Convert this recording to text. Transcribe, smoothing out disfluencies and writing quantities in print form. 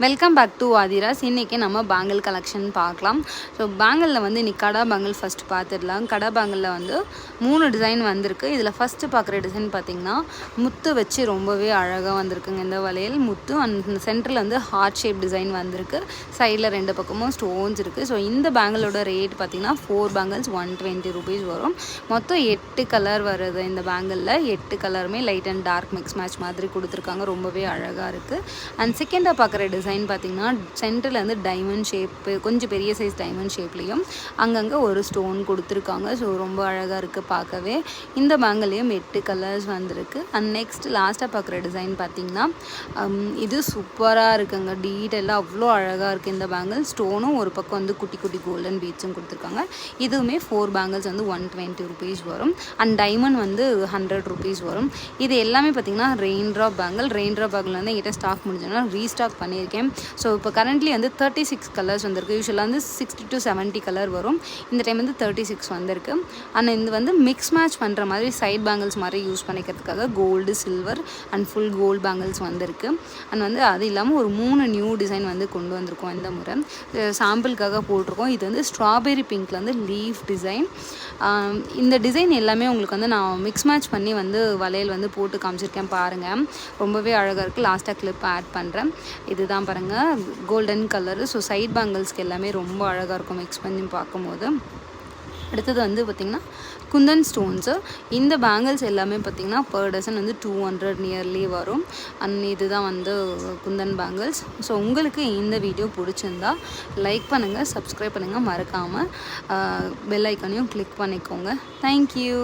Welcome back to Aadhira's. இன்றைக்கி நம்ம bangle collection பார்க்கலாம். ஸோ பேங்கிளில் வந்து இன்றைக்கி கடா பேங்கிள் ஃபஸ்ட்டு பார்த்துடலாம். கடா பேங்கிளில் வந்து 3 டிசைன் வந்திருக்கு. இதில் ஃபஸ்ட்டு பார்க்குற டிசைன் பார்த்திங்கன்னா முத்து வச்சு ரொம்பவே அழகாக வந்திருக்குங்க. இந்த வளையல் முத்து அண்ட் சென்டரில் வந்து ஹார்ட் ஷேப் டிசைன் வந்திருக்கு. சைடில் 2 பக்கமும் ஸ்டோன்ஸ் இருக்குது. ஸோ இந்த பேங்கிளோட ரேட் பார்த்திங்கன்னா 4 பேங்கிள்ஸ் 120 rupees வரும். மொத்தம் 8 கலர் வருது இந்த பேங்கிளில். 8 கலருமே light and dark mix match மாதிரி கொடுத்துருக்காங்க. ரொம்பவே அழகாக இருக்குது. அண்ட் செகண்டாக பார்க்குற டிசைன் பார்த்திங்கன்னா சென்டரில் வந்து டைமண்ட் ஷேப்பு, கொஞ்சம் பெரிய சைஸ் டைமண்ட் ஷேப்லேயும் அங்கங்கே ஒரு ஸ்டோன் கொடுத்துருக்காங்க. ஸோ ரொம்ப அழகாக இருக்குது பார்க்கவே. இந்த பேங்கிள்லேயும் 8 கலர்ஸ் வந்திருக்கு. அண்ட் நெக்ஸ்ட் லாஸ்ட்டாக பார்க்குற டிசைன் பார்த்திங்கன்னா இது சூப்பராக இருக்குங்க. டீட்டெயிலாக அவ்வளோ அழகாக இருக்குது இந்த பேங்கிள். ஸ்டோனும் ஒரு பக்கம் வந்து குட்டி குட்டி கோல்டன் பீட்ஸும் கொடுத்துருக்காங்க. இதுவுமே 4 பேங்கிள்ஸ் வந்து 120 rupees வரும். அண்ட் டைமண்ட் வந்து 100 rupees வரும். இது எல்லாமே பார்த்திங்கன்னா rain drop bangle. Rain drop bangle வந்து என்கிட்ட ஸ்டாக் முடிஞ்சதுனா ரீஸ்டாக் பண்ணியிருக்கேன். ஸோ இப்போ கரண்ட்லி வந்து 36 கலர்ஸ் வந்திருக்கு. யூஸ்வலாக வந்து 60 to 70 கலர் வரும். இந்த டைம் வந்து 36 வந்திருக்கு. ஆனால் இது வந்து மிக்ஸ் மேட்ச் பண்ணுற மாதிரி சைட் பேங்கிள்ஸ் மாதிரி யூஸ் பண்ணிக்கிறதுக்காக gold, silver and full gold bangles வந்திருக்கு. அண்ட் வந்து அது இல்லாமல் ஒரு 3 நியூ டிசைன் வந்து கொண்டு வந்திருக்கோம் இந்த முறை. சாம்பிளுக்காக போட்டிருக்கோம். இது வந்து ஸ்ட்ராபெரி பிங்க்கில் வந்து லீஃப் டிசைன். இந்த டிசைன் எல்லாமே உங்களுக்கு வந்து நான் மிக்ஸ் மேட்ச் பண்ணி வந்து வளையல் வந்து போட்டு காமிச்சிருக்கேன் பாருங்கள். ரொம்பவே அழகாக இருக்குது. லாஸ்ட்டாக கிளிப் ஆட் பண்ணுறேன். இதுதான் பாருங்கள் கோல்டன் கலரு. ஸோ சைட் பேங்கிள்ஸ்க்கு எல்லாமே ரொம்ப அழகாக இருக்கும் மிக்ஸ் பண்ணி பார்க்கும்போது. அடுத்தது வந்து பார்த்திங்கன்னா குந்தன் ஸ்டோன்ஸு. இந்த பேங்கிள்ஸ் எல்லாமே பார்த்திங்கன்னா பர் டசன் வந்து 200 நியர்லி வரும். அண்ட் இதுதான் வந்து குந்தன் பேங்கிள்ஸ். ஸோ உங்களுக்கு இந்த வீடியோ பிடிச்சிருந்தா லைக் பண்ணுங்கள், சப்ஸ்கிரைப் பண்ணுங்கள், மறக்காமல் பெல் ஐக்கானையும் கிளிக் பண்ணிக்கோங்க. தேங்க்யூ.